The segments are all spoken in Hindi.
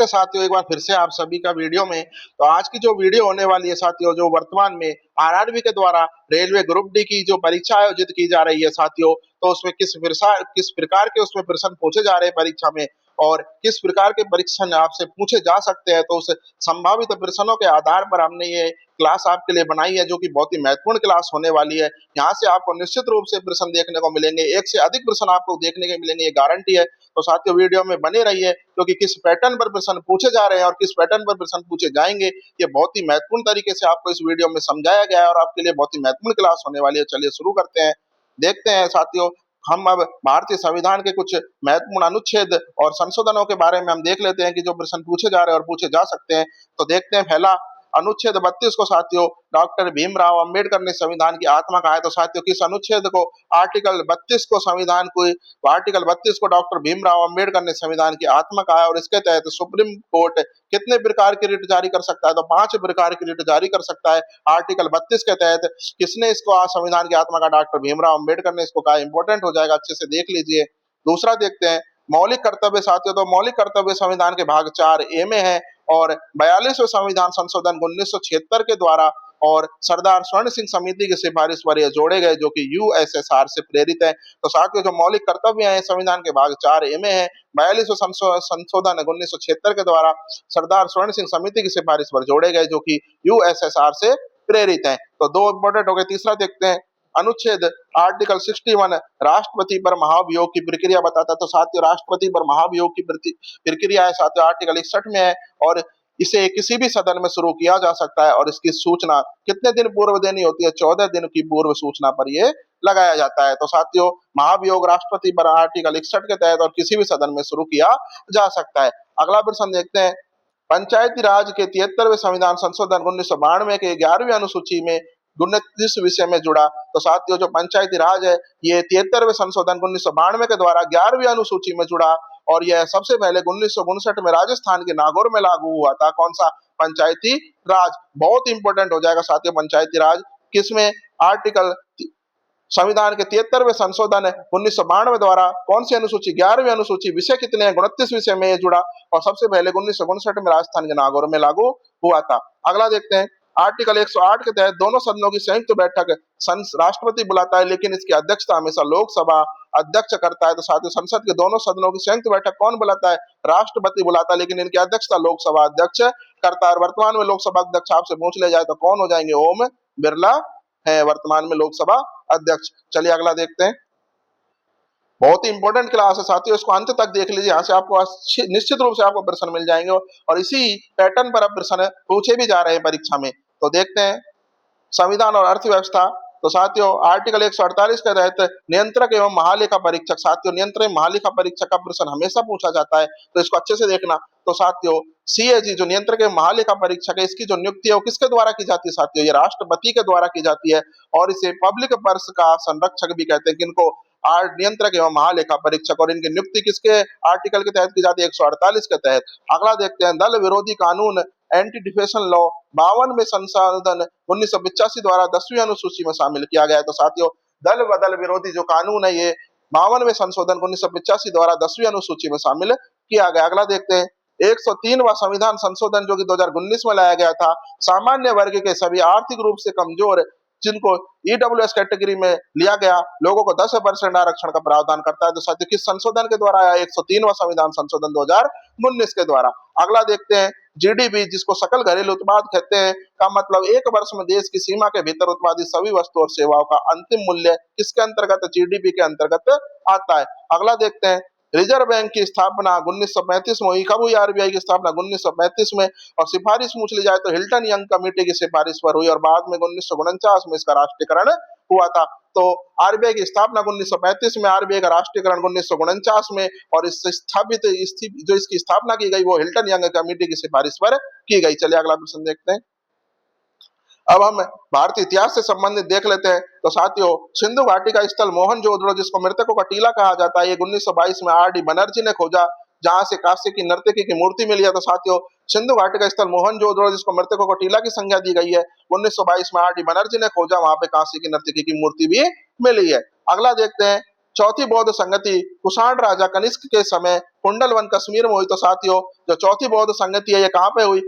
स्वागत है साथियों एक बार फिर से आप सभी का वीडियो में। तो आज की जो वीडियो होने वाली है साथियों, जो वर्तमान में आरआरबी के द्वारा रेलवे ग्रुप डी की जो परीक्षा आयोजित की जा रही है साथियों, तो उसमें किस प्रकार के उसमें प्रश्न पूछे जा रहे हैं परीक्षा में और किस प्रकार के प्रश्न आपसे पूछे जा सकते हैं। तो उस संभावित प्रश्नों के आधार पर हमने ये क्लास आपके लिए बनाई है, जो कि बहुत ही महत्वपूर्ण क्लास होने वाली है। यहाँ से आपको निश्चित रूप से प्रश्न देखने को मिलेंगे, एक से अधिक प्रश्न आपको देखने के मिलेंगे, ये गारंटी है। तो साथियों वीडियो में बने रहिए, क्योंकि किस पैटर्न पर प्रश्न पूछे जा रहे हैं और किस पैटर्न पर प्रश्न पूछे जाएंगे, ये बहुत ही महत्वपूर्ण तरीके से आपको इस वीडियो में समझाया गया है और आपके लिए बहुत ही महत्वपूर्ण क्लास होने वाली है। चलिए शुरू करते हैं। देखते हैं साथियों, हम अब भारतीय संविधान के कुछ महत्वपूर्ण अनुच्छेद और संशोधनों के बारे में हम देख लेते हैं कि जो प्रश्न पूछे जा रहे हैं और पूछे जा सकते हैं। तो देखते हैं पहला अनुच्छेद 32 को साथियों डॉक्टर भीमराव अंबेडकर ने संविधान की आत्मा कहा है। तो साथियों किस अनुच्छेद को, आर्टिकल 32 को आर्टिकल 32 को डॉक्टर भीमराव अंबेडकर ने संविधान की आत्मा कहा है। और इसके तहत सुप्रीम कोर्ट कितने प्रकार की रिट जारी कर सकता है? तो 5 प्रकार की रिट जारी कर सकता है। आर्टिकल 32 के तहत किसने इसको संविधान की आत्मा का, डॉक्टर भीमराव अंबेडकर ने इसको कहा। इंपॉर्टेंट हो जाएगा, अच्छे से देख लीजिए। दूसरा देखते हैं मौलिक कर्तव्य साथियों। तो मौलिक कर्तव्य संविधान के भाग 4 ए में है और 42वें संविधान संशोधन 1976 के द्वारा और सरदार स्वर्ण सिंह समिति की सिफारिश पर ये जोड़े गए, जो कि यूएसएसआर से प्रेरित है। तो साथियों जो मौलिक कर्तव्य हैं संविधान के भाग 4 ए में है, 42वें संशोधन 1976 के द्वारा सरदार स्वर्ण सिंह समिति की सिफारिश पर जोड़े गए, जो कि यूएसएसआर से प्रेरित है। तो 2 इंपॉर्टेंट हो गए। तीसरा देखते हैं अनुच्छेद आर्टिकल 61 राष्ट्रपति पर महाभियोग की प्रक्रिया बताता है। तो साथियों राष्ट्रपति पर महाभियोग की प्रक्रिया है साथियों आर्टिकल 61 में है और इसे किसी भी सदन में शुरू किया जा सकता है और इसकी सूचना कितने दिन पूर्व देनी होती है? 14 दिन की पूर्व सूचना पर यह लगाया जाता है। तो साथियों महाभियोग राष्ट्रपति पर आर्टिकल 61 के तहत और किसी भी सदन में शुरू किया जा सकता है। अगला प्रश्न देखते हैं पंचायती राज के 73वें संविधान संशोधन 1992 के 11वीं अनुसूची में 29 विषय में जुड़ा। तो साथियों जो पंचायती राज है ये 73वें संशोधन 1992 के द्वारा 11वीं अनुसूची में जुड़ा और यह सबसे पहले 1959 में राजस्थान के नागौर में लागू हुआ था। कौन सा? पंचायती राज। बहुत इंपॉर्टेंट हो जाएगा साथियों पंचायती राज किसमें, आर्टिकल संविधान के 73वें संशोधन 1992 द्वारा कौन सी अनुसूची, 11वीं अनुसूची, विषय कितने हैं? 29 विषय में ये जुड़ा और सबसे पहले 1959 में राजस्थान के नागौर में लागू हुआ था। अगला देखते हैं आर्टिकल 108 के तहत दोनों सदनों की संयुक्त बैठक राष्ट्रपति बुलाता है, लेकिन इसकी अध्यक्षता हमेशा लोकसभा अध्यक्ष करता है। तो साथ ही संसद के दोनों सदनों की संयुक्त बैठक कौन बुलाता है? राष्ट्रपति बुलाता है, लेकिन इनकी अध्यक्षता लोकसभा अध्यक्ष करता है। और वर्तमान में लोकसभा अध्यक्ष आपसे पूछ ले जाए तो कौन हो जाएंगे? ओम बिरला है वर्तमान में लोकसभा अध्यक्ष। चलिए अगला देखते हैं। बहुत ही इंपॉर्टेंट क्लास है साथियों, इसको अंत तक देख लीजिए, यहाँ से आपको निश्चित रूप से आपको प्रश्न मिल जाएंगे और इसी पैटर्न पर अब प्रश्न पूछे भी जा रहे हैं परीक्षा में। तो देखते हैं संविधान और अर्थव्यवस्था। तो साथियों आर्टिकल 148 के तहत नियंत्रक एवं महालेखा परीक्षक, साथियों नियंत्रक महालेखा परीक्षक का प्रश्न हमेशा पूछा जाता है, तो इसको अच्छे से देखना। तो साथियों सीएजी जो नियंत्रक एवं महालेखा परीक्षक है, इसकी जो नियुक्ति है वो किसके द्वारा की जाती है? साथियों ये राष्ट्रपति के द्वारा की जाती है और इसे पब्लिक पर्स का संरक्षक भी कहते हैं। किनको? नियंत्रक एवं महालेखा परीक्षक। और इनकी नियुक्ति किसके आर्टिकल के तहत की जाती है? 148 के तहत। अगला देखते हैं दल विरोधी कानून एंटी डिफेशन लॉ 52 में संशोधन 1985 द्वारा 10वीं अनुसूची में शामिल किया गया है। तो साथियों दल बदल विरोधी जो कानून है ये 52वें संशोधन 1985 द्वारा 10वीं अनुसूची में शामिल किया गया। अगला देखते हैं 103वां संविधान संशोधन जो कि 2019 में लाया गया था, सामान्य वर्ग के सभी आर्थिक रूप से कमजोर जिनको ईडब्ल्यूएस कैटेगरी में लिया गया लोगों को 10% आरक्षण का प्रावधान करता है। तो साथियों किस संशोधन के द्वारा आया? 103वां संविधान संशोधन 2019 के द्वारा। अगला देखते हैं जीडीपी जिसको सकल घरेलू उत्पाद कहते हैं का मतलब एक वर्ष में देश की सीमा के भीतर उत्पादित सभी वस्तु और सेवाओं का अंतिम मूल्य किसके अंतर्गत? जीडीपी के अंतर्गत आता है। अगला देखते हैं रिजर्व बैंक की स्थापना 1935 में हुई। कब हुई आरबीआई की स्थापना? 1935 में। और सिफारिश पूछ ली जाए तो हिल्टन यंग कमेटी की सिफारिश पर हुई और बाद में 1949 में इसका राष्ट्रीयकरण हुआ था। तो आरबीआई की स्थापना 1935 में, आरबीआई का राष्ट्रीयकरण 1949 में और जो इसकी स्थापना की गई वो हिल्टन यंग कमेटी की सिफारिश पर की गई। चलिए अगला प्रश्न देखते हैं। अब हम भारतीय इतिहास से संबंधित देख लेते हैं। तो साथियों सिंधु घाटी का स्थल मोहनजोदड़ो जिसको मृतकों का टीला कहा जाता है, ये 1922 में आर.डी. बनर्जी ने खोजा, जहां से कांस्य की नर्तकी की मूर्ति मिली है। तो साथियों सिंधु घाटी का स्थल मोहनजोदड़ो जिसको मृतकों को टीला की संज्ञा दी गई है, 1922 में आर.डी. बनर्जी ने खोजा, वहां पे कांस्य की नर्तकी की मूर्ति भी मिली है। अगला देखते हैं चौथी बौद्ध संगति कुषाण राजा कनिष्क के समय कुंडलवन कश्मीर में हुई। तो साथियों जो चौथी बौद्ध संगति है ये कहाँ पे हुई?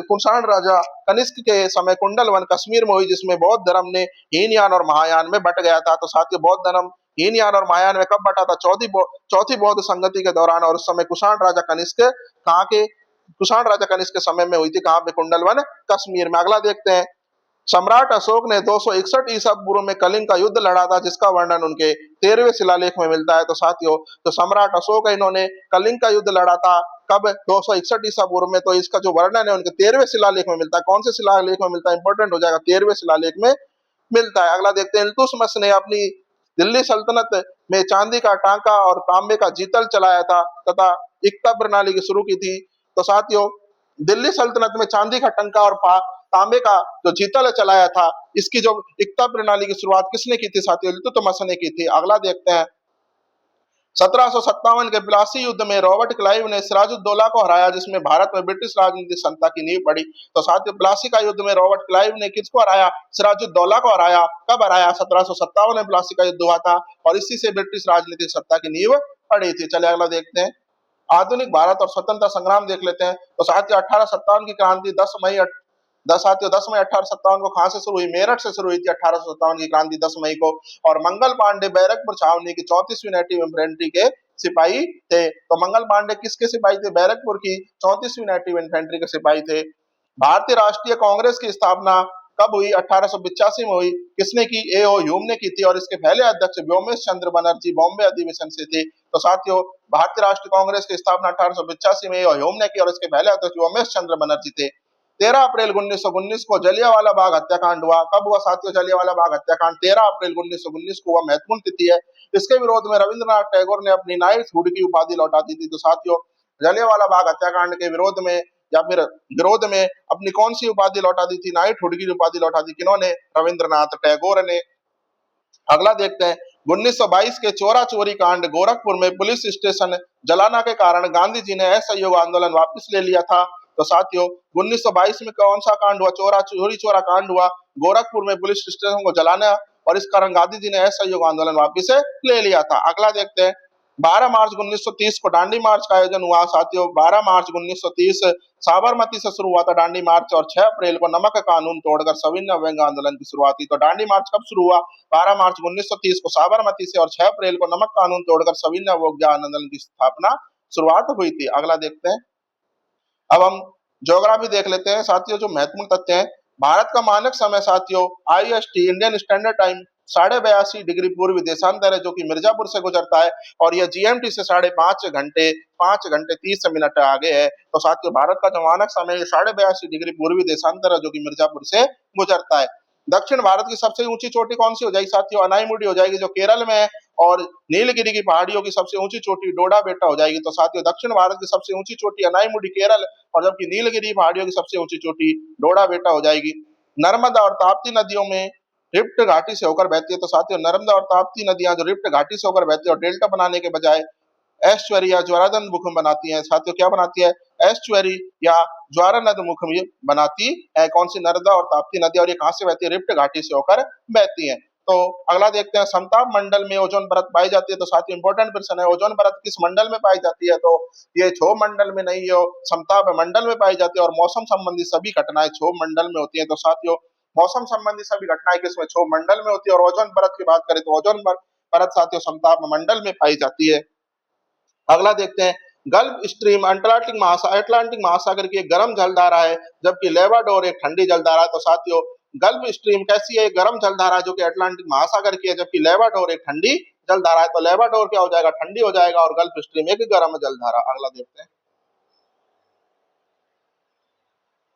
कुषाण राजा कनिष्क के समय कुंडलवन कश्मीर में हुई, जिसमें बौद्ध धर्म ने हीनयान और महायान में बट गया था। तो साथियों बौद्ध धर्म हीनयान और महायान में कब बटा था? चौथी बौद्ध संगति के दौरान, और उस समय कुषाण राजा कनिष्क कहाँ के? कुषाण राजा कनिष्क के समय में हुई थी। कहाँ पे? कुंडलवन कश्मीर में। अगला देखते हैं, सम्राट अशोक ने 261 ईसा पूर्व में कलिंग का युद्ध लड़ा था, जिसका वर्णन उनके 13वें शिलालेख में मिलता है। तो साथियों तो सम्राट अशोक है, इन्होंने कलिंग का युद्ध लड़ा था कब? 261 ईसा पूर्व में। तो इसका जो वर्णन है उनके 13वें शिलालेख में मिलता है। कौन से शिलालेख में मिलता है? इंपॉर्टेंट हो जाएगा, 13वें शिलालेख में मिलता है। अगला देखते हैं, इल्तुतमिश ने अपनी दिल्ली सल्तनत में चांदी का टांका और तांबे का जीतल चलाया था तथा एकता प्रणाली की शुरू की थी। तो साथियों दिल्ली सल्तनत में चांदी का टंका और तांबे का जो जीतल चलाया था, इसकी जो एकता प्रणाली की शुरुआत किसने की थी? साथियों इल्तुतमिश ने की थी। अगला देखते हैं, 1757 के प्लासी युद्ध में रॉबर्ट क्लाइव ने सिराजुद्दौला को हराया, जिसमें भारत में ब्रिटिश राजनीतिक सत्ता की नींव पड़ी। तो साथियों प्लासी का युद्ध में रॉबर्ट क्लाइव ने किसको हराया? सिराजुद्दौला को हराया। कब हराया? 1757 में प्लासी का युद्ध हुआ था, और इसी से ब्रिटिश राजनीतिक सत्ता की नींव पड़ी थी। चलिए अगला देखते हैं, आधुनिक भारत और स्वतंत्रता संग्राम देख लेते हैं। तो साथियों 1857 की क्रांति 10 मई 1857 को कहां से शुरू हुई? मेरठ से शुरू हुई थी 1857 की क्रांति 10 मई को। और मंगल पांडे बैरकपुर छावनी की 34वीं नेटिव इन्फेंट्री के सिपाही थे। तो मंगल पांडे किसके सिपाही थे? बैरकपुर की 34वीं नेटिव इन्फेंट्री के सिपाही थे। भारतीय राष्ट्रीय कांग्रेस की स्थापना कब हुई? 1885 में हुई। किसने की? ए.ओ. ह्यूम ने की थी, और इसके पहले अध्यक्ष व्योमेश चंद्र बनर्जी बॉम्बे अधिवेशन से थे। तो साथियों भारतीय राष्ट्रीय कांग्रेस की स्थापना 1885 में ए.ओ. ह्यूम ने की, और इसके पहले अध्यक्ष व्योमेश चंद्र बनर्जी थे। 13 अप्रैल 1919 को जलियांवाला बाग हत्याकांड हुआ। कब हुआ साथियों जलियांवाला बाग हत्याकांड? 13 अप्रैल 1919 को हुआ। महत्वपूर्ण तिथि है। इसके विरोध में रविंद्रनाथ टैगोर ने अपनी नाइटहुड की उपाधि लौटा दी थी। तो साथियों जलियांवाला बाग हत्याकांड के विरोध में या फिर विरोध में अपनी कौन सी उपाधि लौटा दी थी? नाइटहुड की उपाधि लौटा दी। किन्होंने? रविंद्रनाथ टैगोर ने। अगला देखते हैं, 1922 के चोरा चोरी कांड गोरखपुर में पुलिस स्टेशन जलाना के कारण गांधी जी ने असहयोग आंदोलन वापस ले लिया था। तो साथियों 1922 में कौन सा कांड हुआ? चोरा कांड हुआ गोरखपुर में, पुलिस स्टेशन को जलाना, और इस कारण गांधी जी ने असहयोग आंदोलन वापस ले लिया था। अगला देखते हैं, 12 मार्च 1930 को दांडी मार्च का आयोजन हुआ। साथियों 12 मार्च 1930 साबरमती से शुरू हुआ था दांडी मार्च, और 6 अप्रैल को नमक कानून तोड़कर सविनय अवज्ञा आंदोलन की शुरुआत हुई। तो दांडी मार्च कब शुरू हुआ? 12 मार्च 1930 को साबरमती से, और 6 अप्रैल को नमक कानून तोड़कर सविनय अवज्ञा आंदोलन की स्थापना शुरुआत हुई थी। अगला देखते हैं, अब हम ज्योग्राफी देख लेते हैं। साथियों जो महत्वपूर्ण तथ्य हैं, भारत का मानक समय साथियों IST Indian standard time 82.5 degree पूर्वी देशांतर है, जो कि मिर्जापुर से गुजरता है, और यह GMT से 5 घंटे 30 मिनट आगे है। तो साथियों भारत का जो मानक समय 82.5 डिग्री पूर्वी देशांतर है, जो कि मिर्जापुर से गुजरता है। दक्षिण भारत की सबसे ऊंची चोटी कौन सी हो जाएगी साथियों? अनाईमुडी हो जाएगी, जो केरल में है। और नीलगिरी की पहाड़ियों की सबसे ऊंची चोटी डोडा बेटा हो जाएगी। तो साथियों दक्षिण भारत की सबसे ऊंची चोटी अनाईमुडी केरल, और जबकि नीलगिरी पहाड़ियों की सबसे ऊंची चोटी डोडा बेटा हो जाएगी। नर्मदा और ताप्ती नदियों में रिफ्ट घाटी से होकर बहती है। तो साथियों नर्मदा और ताप्ती नदियां जो रिफ्ट घाटी से होकर बहती है, और डेल्टा बनाने के बजाय एस्चुअरी या ज्वारनद मुखम बनाती है। साथियों क्या बनाती है? एस्चुअरी या ज्वारनद मुखम बनाती है। कौन सी? नर्मदा और ताप्ती नदी, और ये कहां से बहती है? रिफ्ट घाटी से होकर बहती है। तो अगला देखते हैं, समताप मंडल में ओजोन परत पाई जाती है। तो साथियों इंपॉर्टेंट क्वेश्चन है, ओजोन परत किस मंडल में पाई जाती है? तो ये क्षोभ मंडल में नहीं है, समताप मंडल में पाई जाती है। और मौसम संबंधी सभी घटनाएं क्षोभ मंडल में होती है। तो साथियों मौसम संबंधी सभी घटनाएं किसमें? क्षोभ मंडल में होती है। और ओजोन परत की बात करें तो ओजोन परत साथियों समताप मंडल में पाई जाती है। अगला देखते हैं, गल्फ स्ट्रीम अटलांटिक महासागर की एक गर्म जलधारा है, जबकि लेबाडोर एक ठंडी जलधारा है। तो साथियों गल्फ स्ट्रीम कैसी है? एक गर्म जलधारा जो कि अटलांटिक महासागर की है, जबकि लेबाडोर एक ठंडी जलधारा है। तो लेबाडोर क्या हो जाएगा? ठंडी हो जाएगा, और गल्फ स्ट्रीम एक गर्म जलधारा। अगला देखते हैं,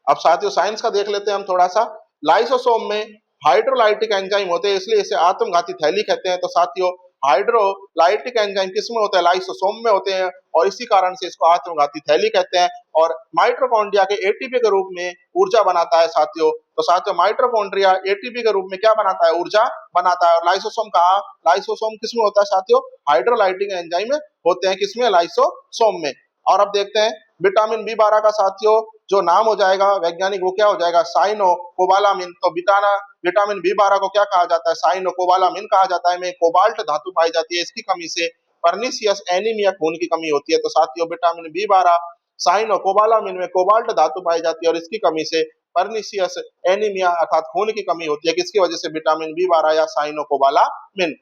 अब साथियों साइंस का देख लेते हैं हम थोड़ा सा। लाइसोसोम में हाइड्रोलाइटिक एंजाइम होते हैं, इसलिए इसे आत्मघाती थैली कहते हैं। तो साथियों हाइड्रोलाइटिक एंजाइम किसमें होते हैं? लाइसोसोम में होते हैं, और इसी कारण से इसको आत्मघाती थैली कहते हैं। और माइटोकॉन्ड्रिया के एटीपी के रूप में ऊर्जा बनाता है साथियों। तो साथियों माइटोकॉन्ड्रिया एटीपी के रूप में क्या बनाता है? ऊर्जा बनाता है। और लाइसोसोम कहाँ? लाइसोसोम किसमें होता है साथियों? हाइड्रोलाइटिक एंजाइम होते हैं किसमें? लाइसोसोम में। और अब देखते हैं विटामिन B12 का साथियों जो नाम हो जाएगा वैज्ञानिक वो क्या हो जाएगा, साइनोकोबालामिन। तो विटामिन बी 12 को क्या कहा जाता है, साइनोकोबालामिन कहा जाता है। में कोबाल्ट धातु पाई जाती है, इसकी कमी से पर्निशियस एनीमिया खून की कमी होती है। तो साथियों विटामिन बी 12 साइनोकोबालामिन में कोबाल्ट धातु पाई जाती है और इसकी कमी से पर्निशियस एनीमिया अर्थात खून की कमी होती है। किसकी वजह से, विटामिन बी 12 या साइनोकोबालामिन।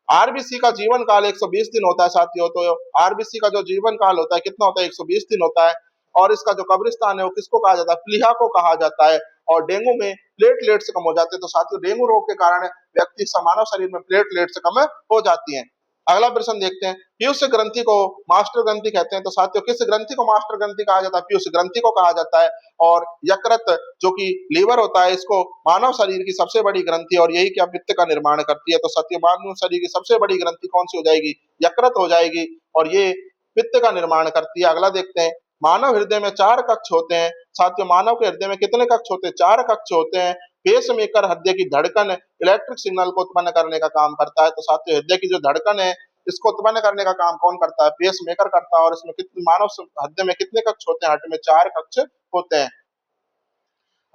आरबीसी का जीवन काल 120 दिन होता है साथियों। तो आरबीसी का जो जीवन काल होता है कितना होता है, 120 दिन होता है। और इसका जो कब्रिस्तान है वो किसको कहा जाता है, प्लीहा को कहा जाता है। और डेंगू में प्लेटलेट्स कम हो जाते हैं। तो साथियों डेंगू रोग के कारण व्यक्ति मानव शरीर में प्लेटलेट्स कम हो जाती हैं। अगला प्रश्न देखते हैं, पीयूष ग्रंथि को मास्टर ग्रंथि कहते हैं। तो साथियों किस ग्रंथि को मास्टर ग्रंथि कहा जाता है, पीयूष ग्रंथि को कहा जाता है। और यकृत जो कि लीवर होता है, इसको मानव शरीर की सबसे बड़ी ग्रंथि और यही क्या पित्त का निर्माण करती है। तो साथियों मानव शरीर की सबसे बड़ी ग्रंथि कौन सी हो जाएगी, यकृत हो जाएगी और ये पित्त का निर्माण करती है। अगला देखते हैं, मानव हृदय में 4 कक्ष होते हैं। साथियों मानव के हृदय में कितने कक्ष होते हैं, 4 कक्ष होते हैं। पेस मेकर हृदय की धड़कन इलेक्ट्रिक सिग्नल को उत्पन्न करने का काम करता है। तो साथियों हृदय की जो धड़कन है इसको उत्पन्न करने का काम कौन करता है, पेस मेकर करता है। और इसमें कितने मानव हृदय में कितने कक्ष होते हैं, हार्ट में 4 कक्ष होते हैं।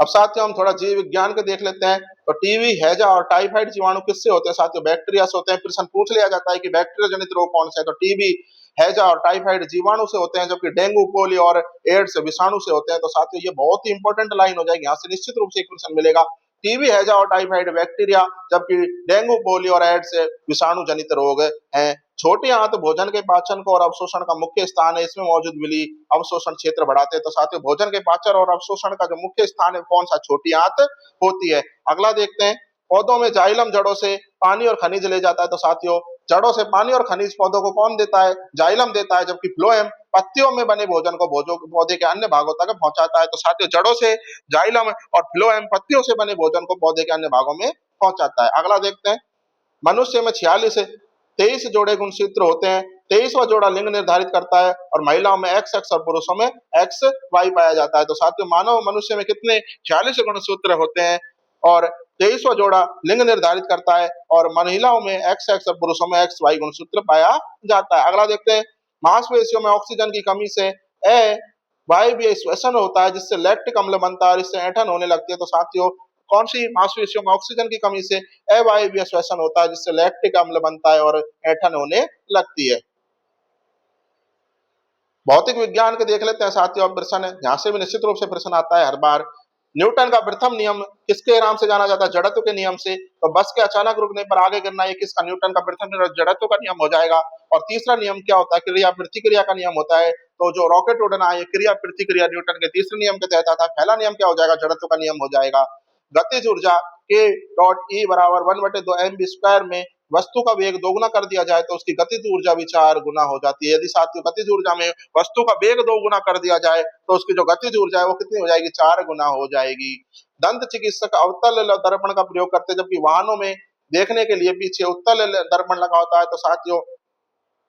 अब साथियों हम थोड़ा जीव विज्ञान को देख लेते हैं। तो टीबी, हैजा और टाइफाइड जीवाणु किससे होते हैं साथियों, बैक्टीरिया से होते हैं। प्रश्न पूछ लिया जाता है कि बैक्टीरिया जनित रोग कौन से हैं। तो टीबी, हैजा और टाइफाइड जीवाणु से होते हैं, जबकि डेंगू, पोलियो और एड्स विषाणु से होते हैं। तो साथियों ये बहुत ही इंपॉर्टेंट लाइन हो जाएगी, यहाँ से निश्चित रूप से एक प्रश्न मिलेगा। टीबी, हैजा और टाइफाइड बैक्टीरिया, जबकि डेंगू, पोलियो और एड्स विषाणु जनित रोग हैं। छोटे आंत भोजन के पाचन को और अवशोषण का मुख्य स्थान है, इसमें मौजूद विली अवशोषण क्षेत्र बढ़ाते हैं। तो साथियों भोजन के पाचन और अवशोषण का जो मुख्य स्थान है कौन सा, छोटी आंत होती है। अगला देखते हैं, पौधों में जाइलम जड़ों से पानी और खनिज ले जाता है। तो साथियों जड़ों से पानी और खनिज पौधों को कौन देता है, जाइलम देता है। जबकि फ्लोएम पत्तियों में बने भोजन को पौधे के अन्य भागों तक पहुंचाता है। तो साथियों जड़ों से जाइलम और फ्लोएम पत्तियों से बने भोजन को पौधे के अन्य भागों में पहुंचाता है। अगला देखते हैं, मनुष्य में 23 जोड़े गुणसूत्र होते हैं। 23वां जोड़ा लिंग निर्धारित करता है और महिलाओं में एक्स एक्स और पुरुषों में एक्स वाई पाया जाता है। तो साथियों मानव मनुष्य में कितने 46 गुणसूत्र होते हैं और 23वां जोड़ा लिंग निर्धारित करता है और महिलाओं में एक्स एक्स और पुरुषों में एक्स वाई गुणसूत्र पाया जाता है। अगला देखते हैं, मांसपेशियों में ऑक्सीजन की कमी से वायवीय श्वसन होता है, जिससे लैक्टिक अम्ल बनता है और इससे ऐंठन होने लगती है। तो साथियों कौन सी मांसपेशियों में ऑक्सीजन की कमी से अवायवीय श्वसन होता है, जिससे लैक्टिक अम्ल बनता है और ऐंठन होने लगती है। भौतिक विज्ञान के देख लेते हैं साथियों अब प्रश्न है, यहाँ से भी निश्चित रूप से प्रश्न आता है हर बार। न्यूटन का प्रथम नियम किसके नाम से जाना जाता है, जड़त्व के नियम से। तो बस के अचानक रुकने पर आगे गिरना, ये किसका, न्यूटन का प्रथम नियम जड़त्व का नियम हो जाएगा। और तीसरा नियम क्या होता है, क्रिया प्रतिक्रिया का नियम होता है। तो जो रॉकेट उड़ना है क्रिया प्रतिक्रिया न्यूटन के तीसरे नियम के तहत आता है। पहला नियम क्या हो जाएगा, जड़त्व का नियम हो जाएगा। गतिज ऊर्जा के डॉट ई बराबर 1/2 mv² में वस्तु का वेग दोगुना कर दिया जाए तो उसकी गतिज ऊर्जा भी 4 गुना हो जाती है। यदि साथियों गतिज ऊर्जा में वस्तु का वेग 2 गुना कर दिया जाए तो उसकी जो गतिज ऊर्जा है वो कितनी हो जाएगी, 4 गुना हो जाएगी। दंत चिकित्सक अवतल दर्पण का प्रयोग करते हैं, जबकि वाहनों में देखने के लिए पीछे उत्तल दर्पण लगा होता है। तो साथियों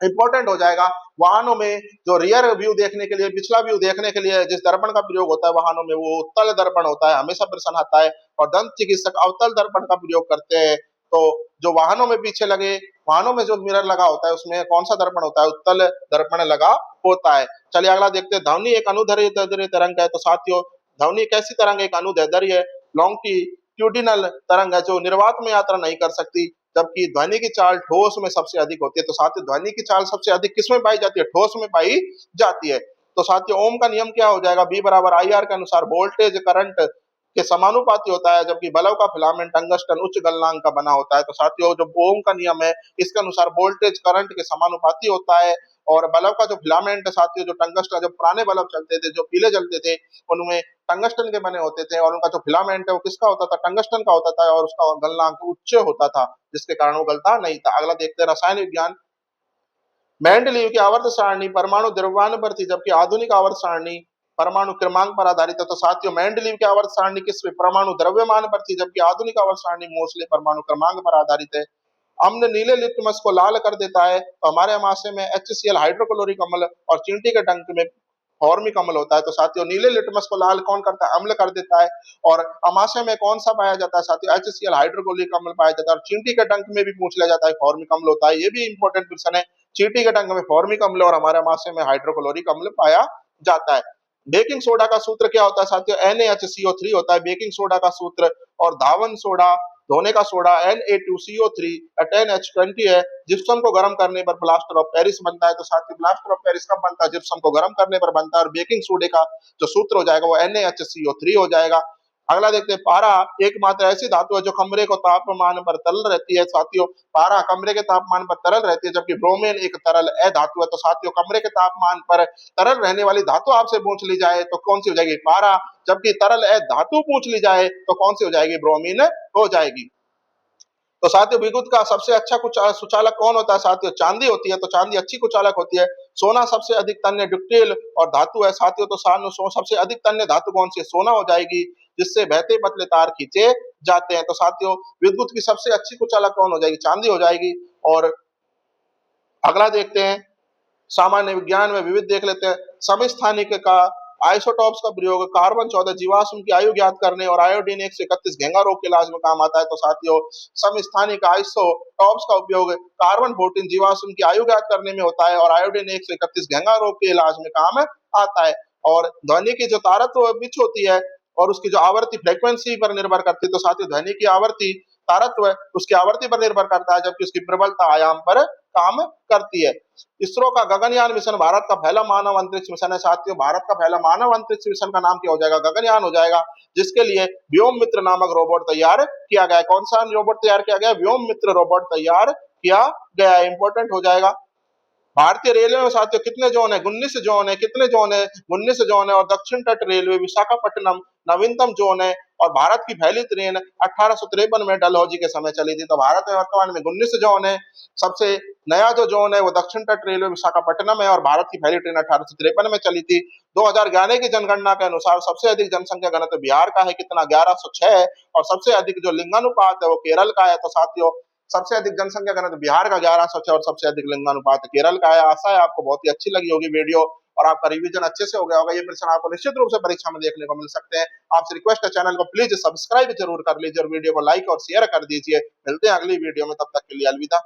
इंपॉर्टेंट हो जाएगा, वाहनों में जो रियर व्यू देखने के लिए, पिछला व्यू देखने के लिए जिस दर्पण का प्रयोग होता है वाहनों में, वो उत्तल दर्पण होता है, हमेशा प्रश्न आता है। और दंत चिकित्सक अवतल दर्पण का प्रयोग करते हैं। तो जो वाहनों में पीछे लगे, वाहनों में जो मिरर लगा होता है उसमें कौन सा दर्पण होता है, उत्तल दर्पण लगा होता है। चलिए अगला देखते हैं, ध्वनि एक अनुदैर्ध्य तरंग है। तो साथियों ध्वनि कैसी तरंग, एक अनुदैर्ध्य लॉन्गिट्यूडिनल तरंग है जो निर्वात में यात्रा नहीं कर सकती, जबकि ध्वनि की चाल ठोस में सबसे अधिक होती है। तो साथियों ध्वनि की चाल सबसे अधिक किसमें पाई जाती है, ठोस में पाई जाती है। तो साथियों ओम का नियम क्या हो जाएगा, बी बराबर आई आर के अनुसार वोल्टेज करंट के समानुपाती होता है, जबकि बल्ब का फिलामेंट टंगस्टन उच्च गलनांक का बना होता है। तो साथियों जो ओम का नियम है इसके अनुसार वोल्टेज करंट के समानुपाती होता है और बल्ब का जो फिलामेंट है साथियों, जो टंगस्टन, जो पुराने बल्ब चलते थे जो पीले जलते थे उनमें टंगस्टन के बने होते थे और उनका जो फिलामेंट है वो किसका होता था, टंगस्टन का होता था और उसका गलनांक उच्च होता था, जिसके कारण वो गलता नहीं था। अगला देखते हैं रसायन विज्ञान। मेंडलीव की आवर्त सारणी परमाणु द्रव्यमान पर थी, जबकि आधुनिक आवर्त सारणी परमाणु क्रमांक पर आधारित है। तो साथियों मेंडलीव की आवर्त सारणी किस पे, परमाणु द्रव्यमान पर थी, जबकि आधुनिक आवर्त सारणी मोस्टली परमाणु क्रमांक पर आधारित है। अम्ल नीले लिटमस को लाल कर देता है। तो हमारे अमाशय में HCl हाइड्रोक्लोरिक अम्ल और चींटी के डंक में फॉर्मिक अम्ल होता है। तो साथियों नीले लिटमस को लाल कौन करता है, अम्ल कर देता है। और अमाशय में कौन सा पाया जाता है साथियों, HCl हाइड्रोक्लोरिक अम्ल पाया जाता है। और चींटी के डंक में भी पूछ लिया जाता है फॉर्मिक अम्ल होता है, ये भी इंपॉर्टेंट क्वेश्चन है। चींटी के डंक में फॉर्मिक अम्ल और हमारे अमाशय में हाइड्रोक्लोरिक अम्ल पाया जाता है। बेकिंग सोडा का सूत्र क्या होता है साथियों? NaHCO3 होता है बेकिंग सोडा का सूत्र। और धावन सोडा, धोने का सोडा Na2CO3 10H20 है। जिप्सम को गर्म करने पर प्लास्टर ऑफ पेरिस बनता है। तो साथियों प्लास्टर ऑफ पेरिस कब बनता है? जिप्सम को गर्म करने पर बनता है। और बेकिंग सोडे का जो सूत्र हो जाएगा वो NaHCO3 हो जाएगा। अगला देखते हैं, पारा एकमात्र ऐसी धातु है जो कमरे को तापमान पर तरल रहती है। साथियों पारा कमरे के तापमान पर तरल रहती है, जबकि ब्रोमीन एक तरल अधातु है। तो साथियों कमरे के तापमान पर तरल रहने वाली धातु आपसे पूछ ली जाए तो कौन सी हो जाएगी? पारा। जबकि तरल धातु पूछ ली जाए तो कौन सी हो जाएगी? ब्रोमीन हो जाएगी। तो साथियों विद्युत का सबसे अच्छा सुचालक कौन होता है? साथियों चांदी होती है। तो चांदी अच्छी कुचालक होती है। सोना सबसे अधिक तन्य ड्यूक्टिल और धातु है साथियों। तो सबसे अधिक तन्य धातु कौन सी है? सोना हो जाएगी, जिससे बहते पतले तार खींचे जाते हैं। तो साथियों विद्युत की सबसे अच्छी कुचालक कौन हो जाएगी? चांदी हो जाएगी। और अगला देखते हैं, सामान्य विज्ञान में विविध देख लेते हैं। समस्थानिक का आइसोटॉप्स का प्रयोग कार्बन 14 जीवाश्म की आयु ज्ञात करने और आयोडीन 131 घेंगा रोग के इलाज में काम आता है। तो साथियों समस्थानिक आइसोटॉप्स का उपयोग कार्बन 14 जीवाश्म की आयु ज्ञात करने में होता है और आयोडीन 131 घेंगा रोग के इलाज में काम आता है। और ध्वनि की जो तारत्व पिच होती है और उसकी जो आवृत्ति फ्रीक्वेंसी पर निर्भर करती है। तो साथियों ध्वनि की आवृत्ति तारत्व उसकी आवृत्ति पर निर्भर करता है, जबकि उसकी प्रबलता आयाम पर काम करती है। इसरो का गगनयान मिशन भारत का पहला मानव अंतरिक्ष मिशन है। साथियों भारत का पहला मानव अंतरिक्ष मिशन का नाम क्या हो जाएगा? गगनयान हो जाएगा, जिसके लिए व्योम मित्र नामक रोबोट तैयार किया गया है। कौन सा रोबोट तैयार किया गया? व्योम मित्र रोबोट तैयार किया गया है। इंपॉर्टेंट हो जाएगा। भारतीय रेलवे में साथियों कितने जोन है? 19 जोन है। कितने जोन है? 19 जोन है। और दक्षिण तट रेलवे विशाखापट्टनम नवीनतम जोन है। और भारत की पहली ट्रेन 1853 में डलहौजी के समय चली थी। तो भारत में वर्तमान में 19 जोन है। सबसे नया जो जोन है वो दक्षिण तट रेलवे विशाखापट्टनम है और भारत की पहली ट्रेन 1853 में चली थी। 2011 की जनगणना के अनुसार सबसे अधिक जनसंख्या घनत्व बिहार का है। कितना? 1106। और सबसे अधिक जो लिंगानुपात है वो केरल का है। तो साथियों सबसे अधिक जनसंख्या घनत्व बिहार का 1106 और सबसे अधिक लिंगानुपात केरल का है। आशा है आपको बहुत ही अच्छी लगी होगी वीडियो और आपका रिवीजन अच्छे से हो गया होगा। ये प्रश्न आपको निश्चित रूप से परीक्षा में देखने को मिल सकते हैं। आपसे रिक्वेस्ट है चैनल को प्लीज सब्सक्राइब जरूर कर लीजिए और वीडियो को लाइक और शेयर कर दीजिए। मिलते हैं अगली वीडियो में, तब तक के लिए अलविदा।